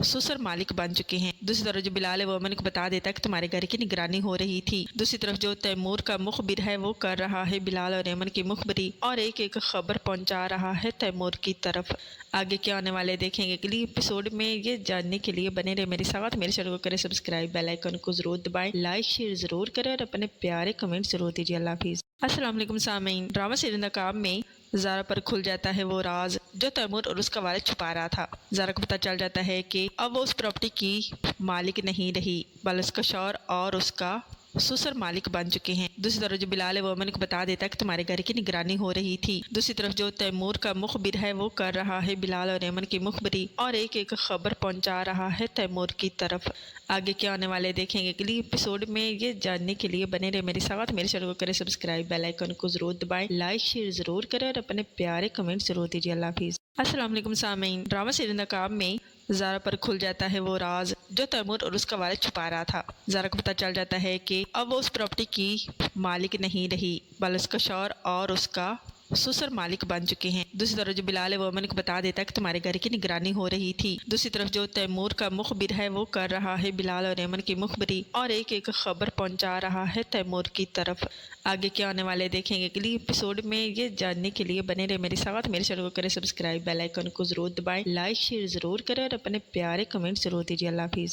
سسر مالک بن چکے ہیں۔ دوسری طرف جو بلال ہے وہ امن کو بتا دیتا ہے کہ تمہارے گھر کی نگرانی ہو رہی تھی۔ دوسری طرف جو تیمور کا مخبر ہے وہ کر رہا ہے بلال اور ایمن کی مخبری اور ایک ایک خبر پہنچا رہا ہے تیمور کی طرف۔ آگے کیا ہونے والے دیکھیں گے اگلی ایپیسوڈ میں، یہ جاننے کے لیے بنے رہے میرے ساتھ۔ میرے چینل کو کریں سبسکرائب، بیل آئیکن کو ضرور دبائیں، لائک شیئر ضرور کریں اور اپنے پیارے کمنٹ ضرور دیجیے۔ اللہ حافظ۔ السلام علیکم سامعین، ڈرامہ سیریل نقاب میں زارا پر کھل جاتا ہے وہ راز جو تیمور اور اس کا والد چھپا رہا تھا۔ زارا کو پتہ چل جاتا ہے کہ اب وہ اس پراپرٹی کی مالک نہیں رہی بلکہ اس کا شوہر اور اس کا سسر مالک بن چکے ہیں۔ دوسری طرف جو بلال ہے وہ امن کو بتا دیتا ہے کہ تمہارے گھر کی نگرانی ہو رہی تھی۔ دوسری طرف جو تیمور کا مخبر ہے وہ کر رہا ہے بلال اور ایمن کی مخبری اور ایک ایک خبر پہنچا رہا ہے تیمور کی طرف۔ آگے کیا ہونے والے دیکھیں گے اگلی ایپیسوڈ میں، یہ جاننے کے لیے بنے رہے میرے ساتھ۔ میرے چینل کو کریں سبسکرائب، بیل آئیکن کو ضرور دبائیں، لائک شیئر ضرور کریں اور اپنے پیارے کمنٹ ضرور دیجیے۔ اللہ حافظ۔ السلام علیکم سامعین، ڈرامہ سیریل نقاب میں زارا پر کھل جاتا ہے وہ راز جو تیمور اور اس کا والد چھپا رہا تھا۔ زارا کو پتہ چل جاتا ہے کہ اب وہ اس پراپرٹی کی مالک نہیں رہی بلکہ اس کا شوہر اور اس کا سسر مالک بن چکے ہیں۔ دوسری طرف جو بلال ہے وہ امن کو بتا دیتا ہے کہ تمہارے گھر کی نگرانی ہو رہی تھی۔ دوسری طرف جو تیمور کا مخبر ہے وہ کر رہا ہے بلال اور ایمن کی مخبری اور ایک ایک خبر پہنچا رہا ہے تیمور کی طرف۔ آگے کیا ہونے والے دیکھیں گے اگلی ایپیسوڈ میں، یہ جاننے کے لیے بنے رہے میرے ساتھ۔ میرے چینل کو کریں سبسکرائب، بیل آئیکن کو ضرور دبائیں، لائک شیئر ضرور کریں اور اپنے پیارے کمنٹ ضرور دیجیے۔ اللہ حافظ۔